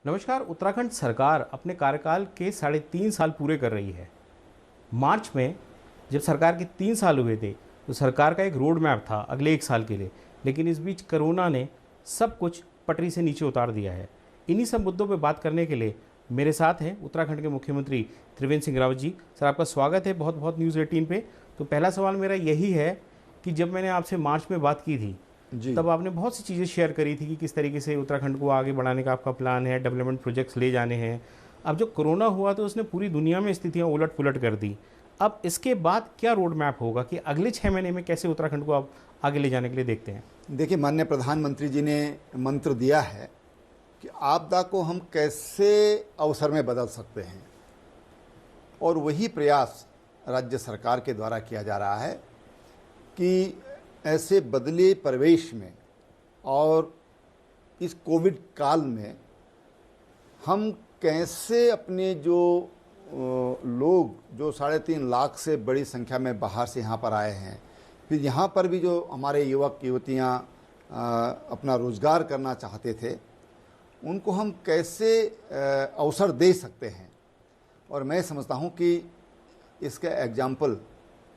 नमस्कार। उत्तराखंड सरकार अपने कार्यकाल के 3.5 साल पूरे कर रही है। मार्च में जब सरकार के 3 साल हुए थे तो सरकार का एक रोड मैप था अगले 1 साल के लिए, लेकिन इस बीच कोरोना ने सब कुछ पटरी से नीचे उतार दिया है। इन्हीं सब मुद्दों पर बात करने के लिए मेरे साथ हैं उत्तराखंड के मुख्यमंत्री त्रिवेंद्र सिंह रावत जी। सर, आपका स्वागत है बहुत बहुत न्यूज़ 18 पे। तो पहला सवाल मेरा यही है कि जब मैंने आपसे मार्च में बात की थी जी। तब आपने बहुत सी चीज़ें शेयर करी थी कि किस तरीके से उत्तराखंड को आगे बढ़ाने का आपका प्लान है, डेवलपमेंट प्रोजेक्ट्स ले जाने हैं। अब जो कोरोना हुआ तो उसने पूरी दुनिया में स्थितियां उलट पुलट कर दी। अब इसके बाद क्या रोड मैप होगा कि अगले 6 महीने में कैसे उत्तराखंड को आप आगे ले जाने के लिए देखते हैं? देखिए, माननीय प्रधानमंत्री जी ने मंत्र दिया है कि आपदा को हम कैसे अवसर में बदल सकते हैं, और वही प्रयास राज्य सरकार के द्वारा किया जा रहा है कि ऐसे बदले परिवेश में और इस कोविड काल में हम कैसे अपने जो लोग जो 3.5 लाख से बड़ी संख्या में बाहर से यहाँ पर आए हैं, फिर यहाँ पर भी जो हमारे युवक युवतियाँ अपना रोज़गार करना चाहते थे, उनको हम कैसे अवसर दे सकते हैं। और मैं समझता हूँ कि इसका एग्जाम्पल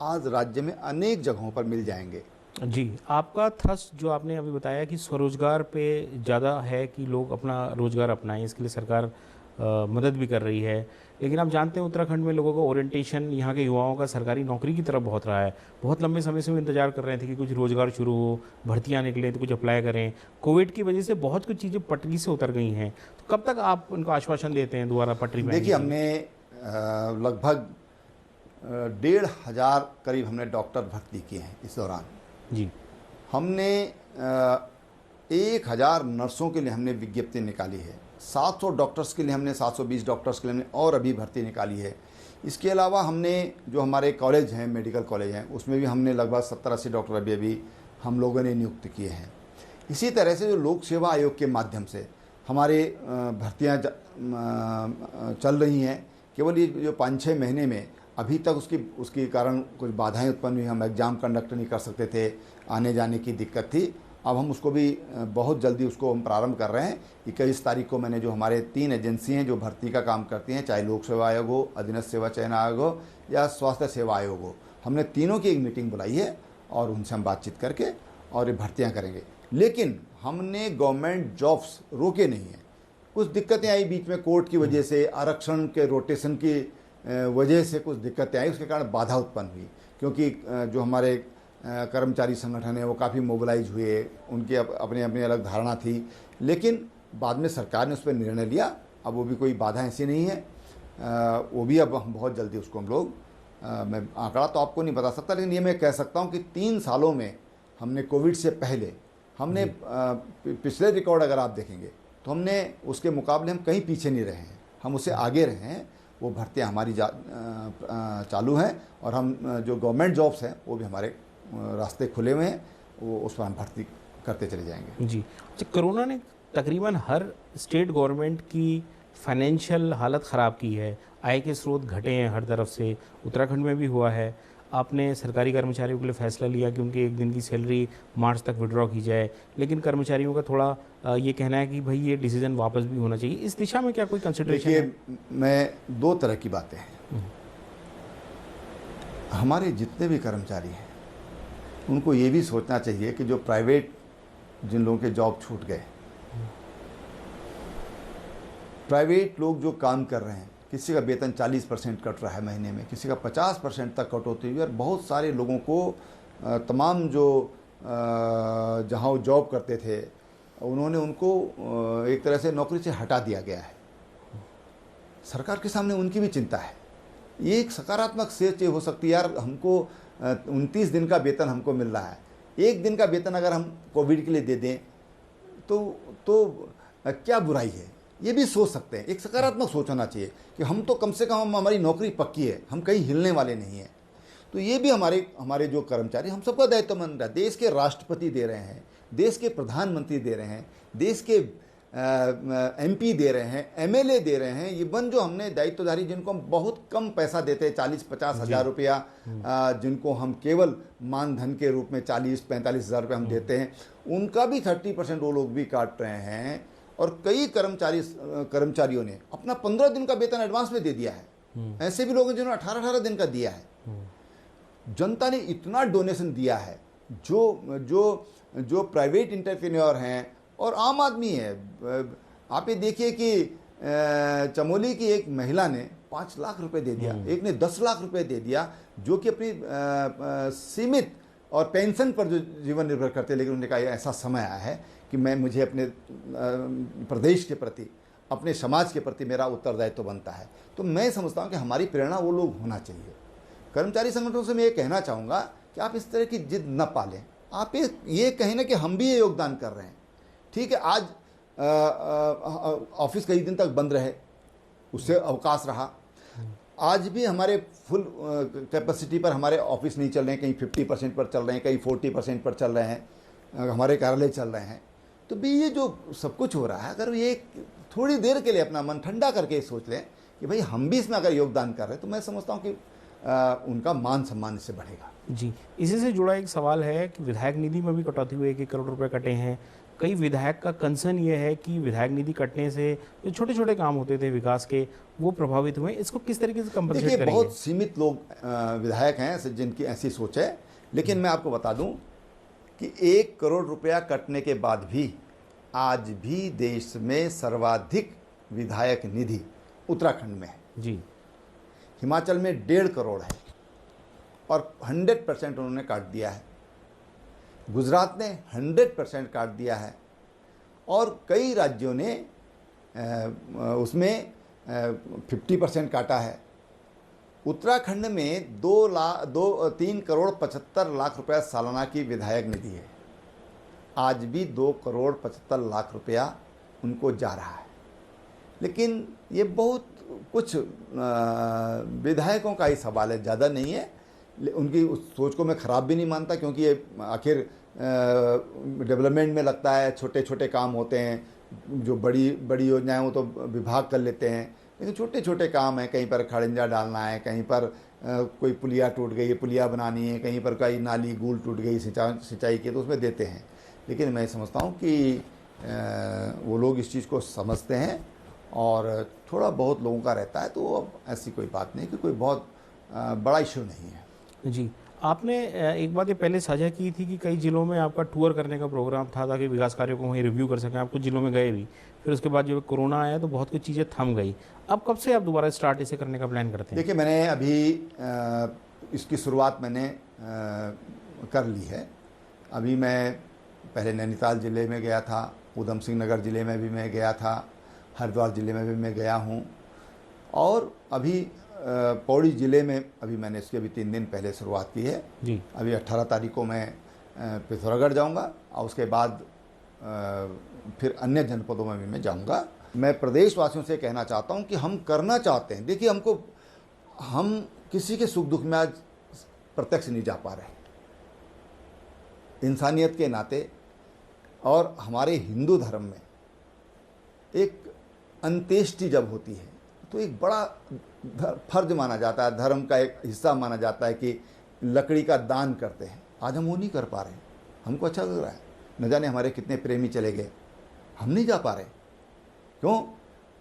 आज राज्य में अनेक जगहों पर मिल जाएंगे। जी, आपका थ्रस्ट जो आपने अभी बताया कि स्वरोजगार पे ज़्यादा है कि लोग अपना रोज़गार अपनाएं, इसके लिए सरकार मदद भी कर रही है। लेकिन आप जानते हैं उत्तराखंड में लोगों का ओरिएंटेशन, यहाँ के युवाओं का सरकारी नौकरी की तरफ बहुत रहा है। बहुत लंबे समय से वो इंतजार कर रहे थे कि कुछ रोज़गार शुरू हो, भर्तियाँ निकलें तो कुछ अप्लाई करें। कोविड की वजह से बहुत कुछ चीज़ें पटरी से उतर गई हैं। तो कब तक आप उनको आश्वासन देते हैं दोबारा पटरी में? देखिए, हमने लगभग 1,500 करीब हमने डॉक्टर भर्ती किए हैं इस दौरान। जी। हमने 1,000 नर्सों के लिए हमने विज्ञप्ति निकाली है। 700 डॉक्टर्स के लिए हमने 720 डॉक्टर्स के लिए हमने और अभी भर्ती निकाली है। इसके अलावा हमने जो हमारे कॉलेज हैं, मेडिकल कॉलेज हैं, उसमें भी हमने लगभग 70-80 डॉक्टर अभी हम लोगों ने नियुक्त किए हैं। इसी तरह से जो लोक सेवा आयोग के माध्यम से हमारे भर्तियाँ चल रही हैं, केवल ये जो 5-6 महीने में अभी तक उसके कारण कुछ बाधाएं उत्पन्न हुई। हम एग्ज़ाम कंडक्ट नहीं कर सकते थे, आने जाने की दिक्कत थी। अब हम उसको भी बहुत जल्दी उसको हम प्रारंभ कर रहे हैं। 21 तारीख को मैंने जो हमारे 3 एजेंसी हैं जो भर्ती का काम करती हैं, चाहे लोक सेवा आयोग हो, अधीनस्थ सेवा चयन आयोग हो या स्वास्थ्य सेवा आयोग हो, हमने तीनों की एक मीटिंग बुलाई है और उनसे हम बातचीत करके और ये भर्तियाँ करेंगे। लेकिन हमने गवर्नमेंट जॉब्स रोके नहीं हैं। कुछ दिक्कतें आई बीच में, कोर्ट की वजह से, आरक्षण के रोटेशन की वजह से कुछ दिक्कतें आई, उसके कारण बाधा उत्पन्न हुई। क्योंकि जो हमारे कर्मचारी संगठन है वो काफ़ी मोबिलाइज हुए, उनकी अपनी अपनी अलग धारणा थी, लेकिन बाद में सरकार ने उस पर निर्णय लिया। अब वो भी कोई बाधा ऐसी नहीं है, वो भी अब हम बहुत जल्दी उसको हम लोग मैं आंकड़ा तो आपको नहीं बता सकता, लेकिन ये मैं कह सकता हूँ कि 3 सालों में हमने कोविड से पहले हमने पिछले रिकॉर्ड अगर आप देखेंगे तो हमने उसके मुकाबले हम कहीं पीछे नहीं रहे हैं, हम उससे आगे रहे हैं। वो भर्तियाँ हमारी चालू हैं और हम जो गवर्नमेंट जॉब्स हैं वो भी हमारे रास्ते खुले हुए हैं, वो उस पर हम भर्ती करते चले जाएंगे। जी। अच्छा, कोरोना ने तकरीबन हर स्टेट गवर्नमेंट की फाइनेंशियल हालत ख़राब की है, आय के स्रोत घटे हैं हर तरफ से। उत्तराखंड में भी हुआ है। आपने सरकारी कर्मचारियों के लिए फैसला लिया कि उनकी 1 दिन की सैलरी मार्च तक विड्रॉ की जाए, लेकिन कर्मचारियों का थोड़ा ये कहना है कि भाई ये डिसीजन वापस भी होना चाहिए। इस दिशा में क्या कोई कंसिडरेशन है? देखिए, मैं 2 तरह की बातें हैं। हमारे जितने भी कर्मचारी हैं उनको ये भी सोचना चाहिए कि जो प्राइवेट जिन लोगों के जॉब छूट गए, प्राइवेट लोग जो काम कर रहे हैं, किसी का वेतन 40% कट रहा है महीने में, किसी का 50% तक कटौती हुई, और बहुत सारे लोगों को तमाम जो जहाँ वो जॉब करते थे उन्होंने उनको एक तरह से नौकरी से हटा दिया गया है। सरकार के सामने उनकी भी चिंता है। ये एक सकारात्मक सोच हो सकती है, यार हमको 29 दिन का वेतन हमको मिल रहा है, 1 दिन का वेतन अगर हम कोविड के लिए दे दें तो क्या बुराई है, ये भी सोच सकते हैं। एक सकारात्मक सोच होना चाहिए कि हम तो कम से कम हमारी नौकरी पक्की है, हम कहीं हिलने वाले नहीं हैं। तो ये भी हमारे जो कर्मचारी, हम सबका दायित्वमंद है। देश के राष्ट्रपति दे रहे हैं, देश के प्रधानमंत्री दे रहे हैं, देश के MP दे रहे हैं, MLA दे रहे हैं। ये बन जो हमने दायित्वधारी जिनको हम बहुत कम पैसा देते हैं, 40-50 हज़ार रुपया, जिनको हम केवल मानधन के रूप में 40-45 हज़ार रुपये हम देते हैं, उनका भी 30% वो लोग भी काट रहे हैं। और कई कर्मचारियों ने अपना 15 दिन का वेतन एडवांस में दे दिया है। ऐसे भी लोग हैं जिन्होंने 18-18 दिन का दिया है। जनता ने इतना डोनेशन दिया है। जो प्राइवेट एंटरप्रेन्योर हैं और आम आदमी है, आप ये देखिए कि चमोली की एक महिला ने 5 लाख रुपए दे दिया, एक ने 10 लाख रुपए दे दिया, जो कि अपनी सीमित और पेंशन पर जो जीवन निर्भर करते हैं। लेकिन उन्होंने कहा ऐसा समय आया है कि मुझे अपने प्रदेश के प्रति, अपने समाज के प्रति मेरा उत्तरदायित्व तो बनता है। तो मैं समझता हूँ कि हमारी प्रेरणा वो लोग होना चाहिए। कर्मचारी संगठनों से मैं ये कहना चाहूँगा कि आप इस तरह की जिद न पालें। आप ये कहें ना कि हम भी ये योगदान कर रहे हैं। ठीक है, आज ऑफिस कई दिन तक बंद रहे, उससे अवकाश रहा। आज भी हमारे फुल कैपेसिटी पर हमारे ऑफिस नहीं चल रहे हैं, कहीं 50% पर चल रहे हैं, कहीं 40% पर चल रहे हैं, हमारे कार्यालय चल रहे हैं। तो भी ये जो सब कुछ हो रहा है, अगर ये थोड़ी देर के लिए अपना मन ठंडा करके सोच लें कि भाई हम भी इसमें अगर योगदान कर रहे हैं, तो मैं समझता हूँ कि उनका मान सम्मान इससे बढ़ेगा। जी, इसी से जुड़ा एक सवाल है कि विधायक निधि में भी कटौती हुई, 1 करोड़ रुपए कटे हैं। कई विधायक का कंसर्न ये है कि विधायक निधि कटने से जो छोटे छोटे काम होते थे विकास के, वो प्रभावित हुए। इसको किस तरीके से कंपनसेट करेंगे? देखिए, बहुत सीमित लोग विधायक हैं जिनकी ऐसी सोच है। लेकिन मैं आपको बता दूं कि 1 करोड़ रुपया कटने के बाद भी आज भी देश में सर्वाधिक विधायक निधि उत्तराखंड में है। जी, हिमाचल में 1.5 करोड़ है और 100% उन्होंने काट दिया है। गुजरात ने 100% काट दिया है और कई राज्यों ने उसमें 50% काटा है। उत्तराखंड में 3 करोड़ 75 लाख रुपया सालाना की विधायक निधि है। आज भी 2 करोड़ 75 लाख रुपया उनको जा रहा है। लेकिन ये बहुत कुछ विधायकों का ही सवाल है, ज़्यादा नहीं है। उनकी उस सोच को मैं ख़राब भी नहीं मानता, क्योंकि ये आखिर डेवलपमेंट में लगता है, छोटे छोटे काम होते हैं। जो बड़ी बड़ी योजनाएं वो तो विभाग कर लेते हैं, लेकिन छोटे छोटे काम हैं। कहीं पर खड़ंजा डालना है, कहीं पर कोई पुलिया टूट गई है, पुलिया बनानी है, कहीं पर कोई नाली गूल टूट गई सिंचाई की, तो उसमें देते हैं। लेकिन मैं समझता हूँ कि वो लोग इस चीज़ को समझते हैं और थोड़ा बहुत लोगों का रहता है। तो अब ऐसी कोई बात नहीं कि कोई बहुत बड़ा इशू नहीं है। जी, आपने एक बात ये पहले साझा की थी कि कई जिलों में आपका टूर करने का प्रोग्राम था ताकि विकास कार्यों को वहीं रिव्यू कर सकें। आप कुछ जिलों में गए भी, फिर उसके बाद जब कोरोना आया तो बहुत कुछ चीज़ें थम गई। अब कब से आप दोबारा स्टार्ट इसे करने का प्लान करते हैं? देखिए, मैंने अभी इसकी शुरुआत मैंने कर ली है। अभी मैं पहले नैनीताल ज़िले में गया था, ऊधम सिंह नगर ज़िले में भी मैं गया था, हरिद्वार ज़िले में भी मैं गया हूँ, और अभी पौड़ी ज़िले में अभी मैंने इसकी अभी 3 दिन पहले शुरुआत की है। जी, अभी 18 तारीख को मैं पिथौरागढ़ जाऊंगा और उसके बाद फिर अन्य जनपदों में भी मैं जाऊंगा। मैं प्रदेशवासियों से कहना चाहता हूं कि हम करना चाहते हैं। देखिए, हम किसी के सुख दुख में आज प्रत्यक्ष नहीं जा पा रहे। इंसानियत के नाते और हमारे हिंदू धर्म में एक अंत्येष्टि जब होती है तो एक बड़ा फर्ज माना जाता है, धर्म का एक हिस्सा माना जाता है कि लकड़ी का दान करते हैं। आज हम वो नहीं कर पा रहे। हमको अच्छा लग रहा है, न जाने हमारे कितने प्रेमी चले गए, हम नहीं जा पा रहे। क्यों?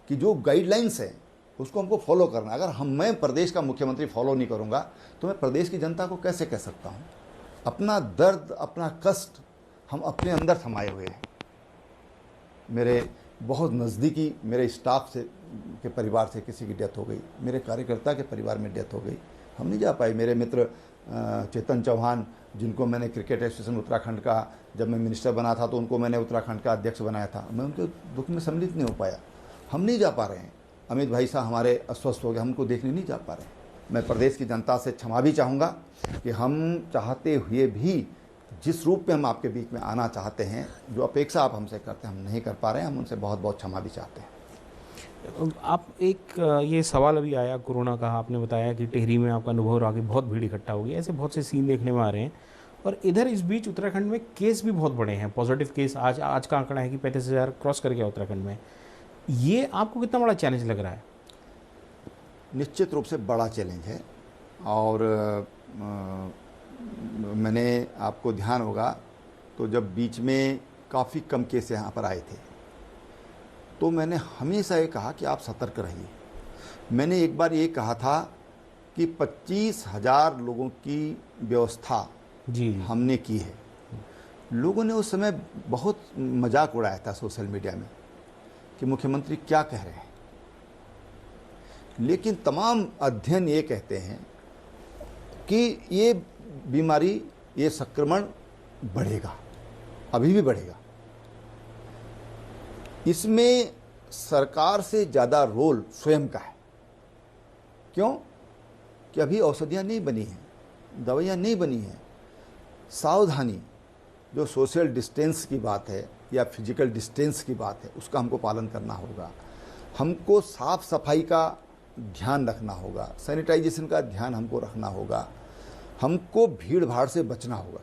कि जो गाइडलाइंस है उसको हमको फॉलो करना है। अगर मैं प्रदेश का मुख्यमंत्री फॉलो नहीं करूँगा तो मैं प्रदेश की जनता को कैसे कह सकता हूँ? अपना दर्द, अपना कष्ट हम अपने अंदर समाये हुए हैं। मेरे बहुत नज़दीकी मेरे स्टाफ से के परिवार से किसी की डेथ हो गई, मेरे कार्यकर्ता के परिवार में डेथ हो गई, हम नहीं जा पाए। मेरे मित्र चेतन चौहान, जिनको मैंने क्रिकेट एसोसिएशन उत्तराखंड का, जब मैं मिनिस्टर बना था तो उनको मैंने उत्तराखंड का अध्यक्ष बनाया था, मैं उनके दुख में सम्मिलित नहीं हो पाया। हम नहीं जा पा रहे हैं। अमित भाई साहब हमारे अस्वस्थ हो गए, हमको देखने नहीं जा पा रहे हैं। मैं प्रदेश की जनता से क्षमा भी चाहूँगा कि हम चाहते हुए भी जिस रूप में हम आपके बीच में आना चाहते हैं, जो अपेक्षा आप हमसे करते हैं, हम नहीं कर पा रहे हैं। हम उनसे बहुत बहुत क्षमा भी चाहते हैं। आप ये सवाल अभी आया कोरोना का, आपने बताया कि टिहरी में आपका अनुभव रहा कि बहुत भीड़ इकट्ठा होगी। ऐसे बहुत से सीन देखने में आ रहे हैं। और इधर इस बीच उत्तराखंड में केस भी बहुत बड़े हैं, पॉजिटिव केस। आज का आंकड़ा है कि 35,000 क्रॉस कर गया उत्तराखंड में। ये आपको कितना बड़ा चैलेंज लग रहा है? निश्चित रूप से बड़ा चैलेंज है। और मैंने, आपको ध्यान होगा तो जब बीच में काफ़ी कम केस यहाँ पर आए थे तो मैंने हमेशा ये कहा कि आप सतर्क रहिए। मैंने एक बार ये कहा था कि 25,000 लोगों की व्यवस्था जी हमने की है। लोगों ने उस समय बहुत मजाक उड़ाया था सोशल मीडिया में कि मुख्यमंत्री क्या कह रहे हैं, लेकिन तमाम अध्ययन ये कहते हैं कि ये बीमारी, ये संक्रमण बढ़ेगा, अभी भी बढ़ेगा। इसमें सरकार से ज़्यादा रोल स्वयं का है। क्यों? कि अभी औषधियाँ नहीं बनी हैं, दवाइयाँ नहीं बनी हैं। सावधानी, जो सोशल डिस्टेंस की बात है या फिजिकल डिस्टेंस की बात है, उसका हमको पालन करना होगा। हमको साफ सफाई का ध्यान रखना होगा, सैनिटाइजेशन का ध्यान हमको रखना होगा। हमको भीड़ भाड़ से बचना होगा।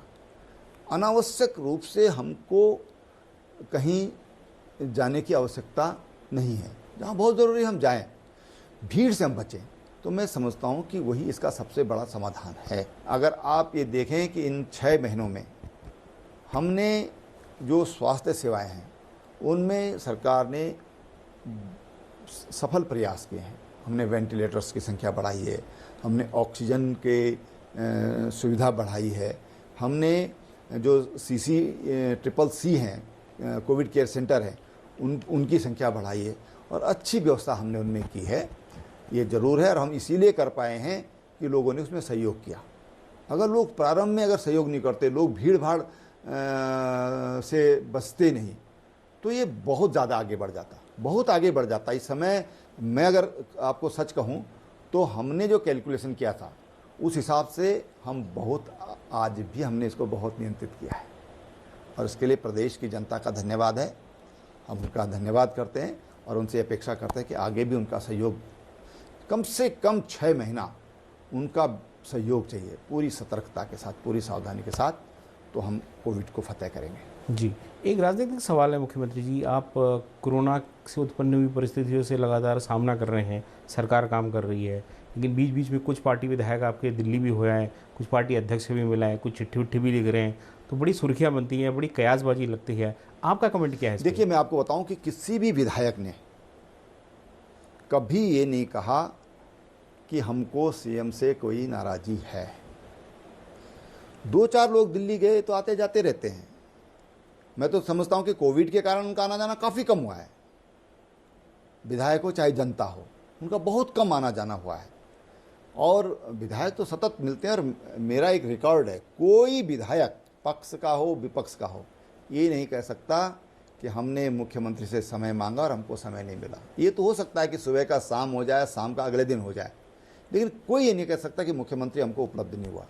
अनावश्यक रूप से हमको कहीं जाने की आवश्यकता नहीं है। जहाँ बहुत ज़रूरी हम जाएं, भीड़ से हम बचें। तो मैं समझता हूँ कि वही इसका सबसे बड़ा समाधान है। अगर आप ये देखें कि इन 6 महीनों में हमने जो स्वास्थ्य सेवाएं हैं उनमें सरकार ने सफल प्रयास किए हैं। हमने वेंटिलेटर्स की संख्या बढ़ाई है, हमने ऑक्सीजन के सुविधा बढ़ाई है, हमने जो CCCC हैं, कोविड केयर सेंटर हैं, उनकी संख्या बढ़ाई है और अच्छी व्यवस्था हमने उनमें की है। ये ज़रूर है और हम इसीलिए कर पाए हैं कि लोगों ने उसमें सहयोग किया। अगर लोग प्रारंभ में अगर सहयोग नहीं करते, लोग भीड़ भाड़ से बचते नहीं, तो ये बहुत ज़्यादा आगे बढ़ जाता, बहुत आगे बढ़ जाता। इस समय मैं अगर आपको सच कहूँ तो हमने जो कैलकुलेशन किया था उस हिसाब से हम आज भी हमने इसको बहुत नियंत्रित किया है और इसके लिए प्रदेश की जनता का धन्यवाद है। हम उनका धन्यवाद करते हैं और उनसे अपेक्षा करते हैं कि आगे भी उनका सहयोग, कम से कम 6 महीना उनका सहयोग चाहिए, पूरी सतर्कता के साथ, पूरी सावधानी के साथ, तो हम कोविड को फतेह करेंगे। जी, एक राजनीतिक सवाल है मुख्यमंत्री जी, आप कोरोना से उत्पन्न हुई परिस्थितियों से लगातार सामना कर रहे हैं, सरकार काम कर रही है, लेकिन बीच बीच में कुछ पार्टी विधायक आपके दिल्ली भी हुए हैं, कुछ पार्टी अध्यक्ष से भी मिला है, कुछ चिट्ठी उट्ठी भी लिख रहे हैं, तो बड़ी सुर्खियाँ बनती हैं, बड़ी कयासबाजी लगती है। आपका कमेंट क्या है? देखिए, मैं आपको बताऊं कि किसी भी विधायक ने कभी ये नहीं कहा कि हमको सीएम से कोई नाराज़गी है। 2-4 लोग दिल्ली गए तो आते जाते रहते हैं। मैं तो समझता हूं कि कोविड के कारण उनका आना जाना काफ़ी कम हुआ है। विधायक हो चाहे जनता हो, उनका बहुत कम आना जाना हुआ है और विधायक तो सतत मिलते हैं। और मेरा एक रिकॉर्ड है, कोई विधायक पक्ष का हो विपक्ष का हो, ये नहीं कह सकता कि हमने मुख्यमंत्री से समय मांगा और हमको समय नहीं मिला। ये तो हो सकता है कि सुबह का शाम हो जाए, शाम का अगले दिन हो जाए, लेकिन कोई ये नहीं कह सकता कि मुख्यमंत्री हमको उपलब्ध नहीं हुआ।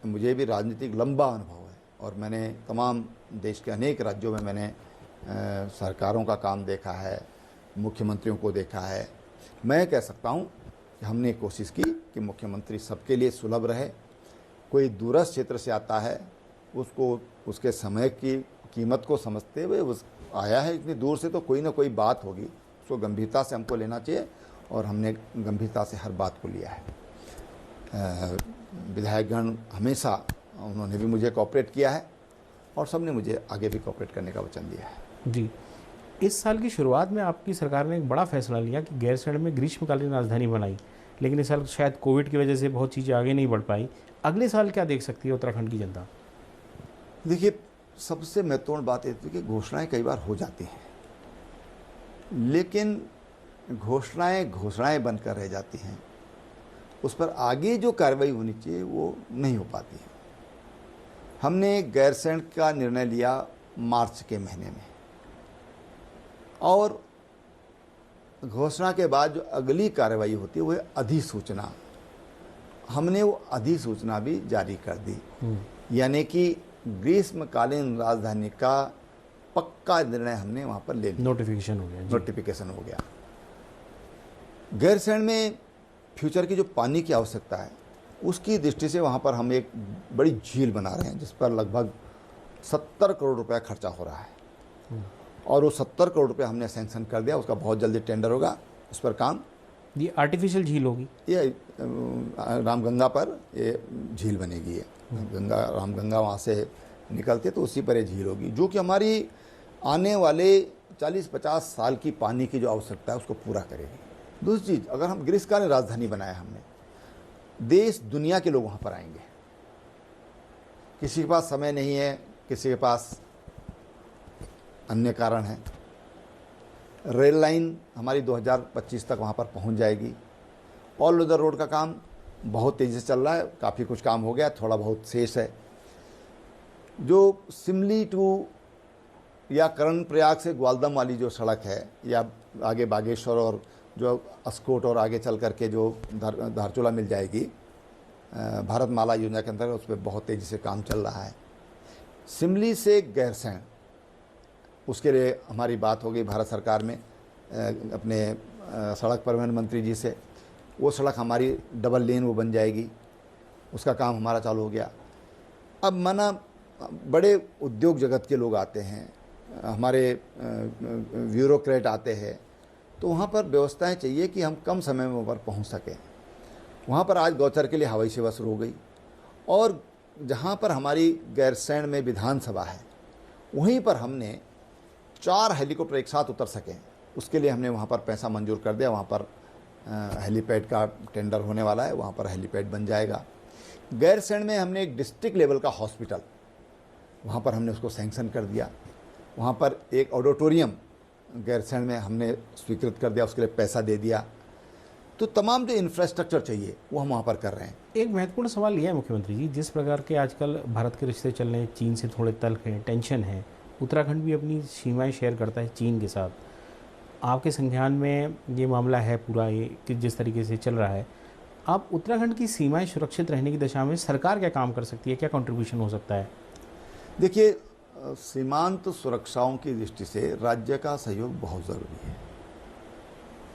मुझे भी राजनीतिक लंबा अनुभव है और मैंने तमाम देश के अनेक राज्यों में मैंने सरकारों का काम देखा है, मुख्यमंत्रियों को देखा है। मैं कह सकता हूँ कि हमने कोशिश की कि मुख्यमंत्री सबके लिए सुलभ रहे। कोई दूरस्थ क्षेत्र से आता है, उसको उसके समय की कीमत को समझते हुए उस आया है इतनी दूर से, तो कोई ना कोई बात होगी, उसको गंभीरता से हमको लेना चाहिए और हमने गंभीरता से हर बात को लिया है। विधायकगण हमेशा उन्होंने भी मुझे कोऑपरेट किया है और सबने मुझे आगे भी कोऑपरेट करने का वचन दिया है। जी, इस साल की शुरुआत में आपकी सरकार ने एक बड़ा फैसला लिया कि गैरसैंण में ग्रीष्मकालीन राजधानी बनाई, लेकिन इस साल शायद कोविड की वजह से बहुत चीज़ें आगे नहीं बढ़ पाई। अगले साल क्या देख सकती है उत्तराखंड की जनता? देखिए, सबसे महत्वपूर्ण बात ये थी कि घोषणाएं कई बार हो जाती हैं, लेकिन घोषणाएं बनकर रह जाती हैं। उस पर आगे जो कार्रवाई होनी चाहिए वो नहीं हो पाती है। हमने गैरसैंण का निर्णय लिया मार्च के महीने में और घोषणा के बाद जो अगली कार्रवाई होती है वो है अधिसूचना। हमने वो अधिसूचना भी जारी कर दी, यानी कि ग्रीष्मकालीन राजधानी का पक्का निर्णय हमने वहाँ पर ले लिया। नोटिफिकेशन हो गया। नोटिफिकेशन हो गया। गैरसैंण में फ्यूचर की जो पानी की आवश्यकता है उसकी दृष्टि से वहाँ पर हम एक बड़ी झील बना रहे हैं जिस पर लगभग 70 करोड़ रुपया खर्चा हो रहा है और वो 70 करोड़ रुपया हमने सैंक्शन कर दिया। उसका बहुत जल्दी टेंडर होगा, उस पर काम। ये आर्टिफिशियल झील होगी? ये रामगंगा पर ये झील बनेगी। ये रामगंगा वहाँ से निकलते तो उसी पर ये झील होगी, जो कि हमारी आने वाले 40-50 साल की पानी की जो आवश्यकता है उसको पूरा करेगी। दूसरी चीज़, अगर हम ग्रीष्मकालीन राजधानी बनाया हमने, देश दुनिया के लोग वहाँ पर आएंगे। किसी के पास समय नहीं है, किसी के पास अन्य कारण है। रेल लाइन हमारी 2025 तक वहाँ पर पहुँच जाएगी। ऑल वेदर रोड का काम बहुत तेज़ी से चल रहा है, काफ़ी कुछ काम हो गया, थोड़ा बहुत शेष है। जो सिमली टू या कर्णप्रयाग से ग्वालदम वाली जो सड़क है, या आगे बागेश्वर और जो अस्कोट और आगे चल करके जो धारचूला मिल जाएगी, भारतमाला योजना के अंतर्गत, उस पर बहुत तेज़ी से काम चल रहा है। सिमली से गैरसैंण, उसके लिए हमारी बात हो गई भारत सरकार में अपने सड़क परिवहन मंत्री जी से। वो सड़क हमारी डबल लेन वो बन जाएगी, उसका काम हमारा चालू हो गया। अब माना बड़े उद्योग जगत के लोग आते हैं, हमारे ब्यूरोक्रेट आते हैं, तो वहाँ पर व्यवस्थाएं चाहिए कि हम कम समय में वहाँ पर पहुँच सकें। वहाँ पर आज गौचर के लिए हवाई सेवा शुरू हो गई, और जहाँ पर हमारी गैरसैंण में विधानसभा है, वहीं पर हमने 4 हेलीकॉप्टर एक साथ उतर सकें, उसके लिए हमने वहाँ पर पैसा मंजूर कर दिया। वहाँ पर हेलीपैड का टेंडर होने वाला है, वहाँ पर हेलीपैड बन जाएगा। गैरसैंण में हमने एक डिस्ट्रिक्ट लेवल का हॉस्पिटल, वहाँ पर हमने उसको सैंक्शन कर दिया। वहाँ पर एक ऑडिटोरियम गैरसैंण में हमने स्वीकृत कर दिया, उसके लिए पैसा दे दिया। तो तमाम जो इंफ्रास्ट्रक्चर चाहिए वो हम वहाँ पर कर रहे हैं। एक महत्वपूर्ण सवाल यह है मुख्यमंत्री जी, जिस प्रकार के आजकल भारत के रिश्ते चल रहे हैं, चीन से थोड़े तल्ख हैं, टेंशन है, उत्तराखंड भी अपनी सीमाएं शेयर करता है चीन के साथ। आपके संज्ञान में ये मामला है पूरा, ये कि जिस तरीके से चल रहा है, आप उत्तराखंड की सीमाएं सुरक्षित रहने की दिशा में सरकार क्या काम कर सकती है, क्या कंट्रीब्यूशन हो सकता है? देखिए, सीमांत सुरक्षाओं की दृष्टि से राज्य का सहयोग बहुत ज़रूरी है,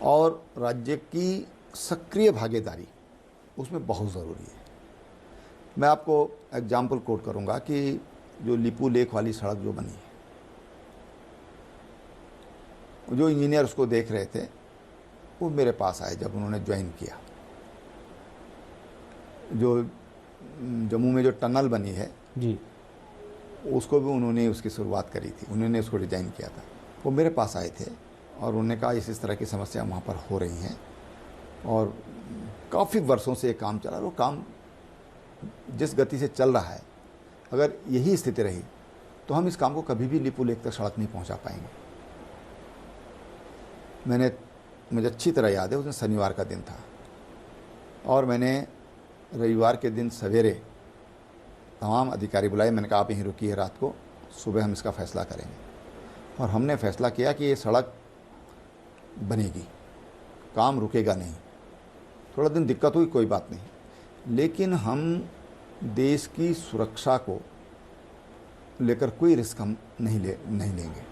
और राज्य की सक्रिय भागीदारी उसमें बहुत ज़रूरी है। मैं आपको एग्जाम्पल कोट करूंगा कि जो लिपू लेक वाली सड़क जो बनी है, जो इंजीनियर उसको देख रहे थे, वो मेरे पास आए जब उन्होंने ज्वाइन किया। जो जम्मू में जो टनल बनी है जी, उसको भी उन्होंने उसकी शुरुआत करी थी, उन्होंने उसको डिज़ाइन किया था। वो मेरे पास आए थे और उन्होंने कहा इस तरह की समस्या वहाँ पर हो रही हैं, और काफ़ी वर्षों से ये काम चला। वो काम जिस गति से चल रहा है, अगर यही स्थिति रही तो हम इस काम को कभी भी लिपू लेक तक सड़क नहीं पहुँचा पाएंगे। मुझे अच्छी तरह याद है, उस दिन शनिवार का दिन था, और मैंने रविवार के दिन सवेरे तमाम अधिकारी बुलाए। मैंने कहा आप यहीं रुकिए, रात को, सुबह हम इसका फ़ैसला करेंगे। और हमने फ़ैसला किया कि ये सड़क बनेगी, काम रुकेगा नहीं। थोड़ा दिन दिक्कत हुई, कोई बात नहीं, लेकिन हम देश की सुरक्षा को लेकर कोई रिस्क हम नहीं लेंगे।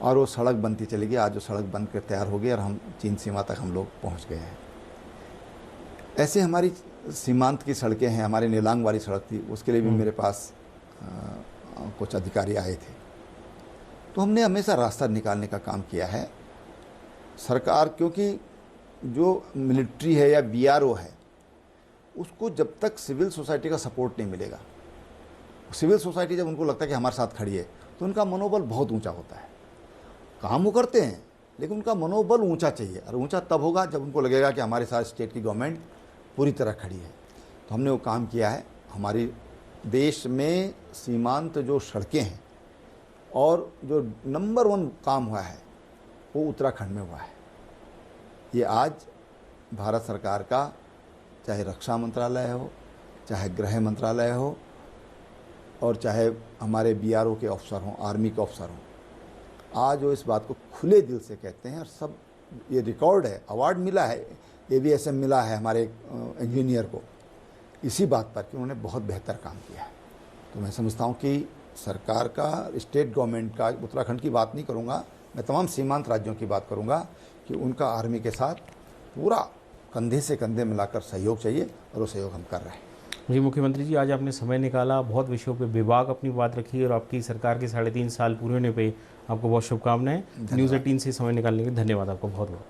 और वो सड़क बनती चलेगी। आज वो सड़क बन कर तैयार हो गई और हम चीन सीमा तक हम लोग पहुँच गए हैं। ऐसे हमारी सीमांत की सड़कें हैं। हमारे नीलांग वाली सड़क थी, उसके लिए भी मेरे पास कुछ अधिकारी आए थे। तो हमने हमेशा रास्ता निकालने का काम किया है। सरकार, क्योंकि जो मिलिट्री है या बीआरओ है, उसको जब तक सिविल सोसाइटी का सपोर्ट नहीं मिलेगा, सिविल सोसाइटी जब उनको लगता है कि हमारे साथ खड़ी है, तो उनका मनोबल बहुत ऊंचा होता है। काम वो करते हैं, लेकिन उनका मनोबल ऊंचा चाहिए, और ऊंचा तब होगा जब उनको लगेगा कि हमारे साथ स्टेट की गवर्नमेंट पूरी तरह खड़ी है। तो हमने वो काम किया है। हमारी देश में सीमांत जो सड़कें हैं, और जो नंबर 1 काम हुआ है वो उत्तराखंड में हुआ है। ये आज भारत सरकार का, चाहे रक्षा मंत्रालय हो, चाहे गृह मंत्रालय हो, और चाहे हमारे बीआरओ के अफसर हों, आर्मी के अफसर हों, आज वो इस बात को खुले दिल से कहते हैं। और सब ये रिकॉर्ड है, अवार्ड मिला है, AVSM मिला है हमारे इंजीनियर को, इसी बात पर कि उन्होंने बहुत बेहतर काम किया है। तो मैं समझता हूँ कि सरकार का, स्टेट गवर्नमेंट का, उत्तराखंड की बात नहीं करूँगा, मैं तमाम सीमांत राज्यों की बात करूँगा कि उनका आर्मी के साथ पूरा कंधे से कंधे मिलाकर सहयोग चाहिए, और वो सहयोग हम कर रहे हैं। जी मुख्यमंत्री जी, आज आपने समय निकाला, बहुत विषयों पे बेबाक अपनी बात रखी, और आपकी सरकार के 3.5 साल पूरे होने पे आपको बहुत शुभकामनाएं। न्यूज़ 18 से समय निकालने के लिए धन्यवाद आपको बहुत बहुत।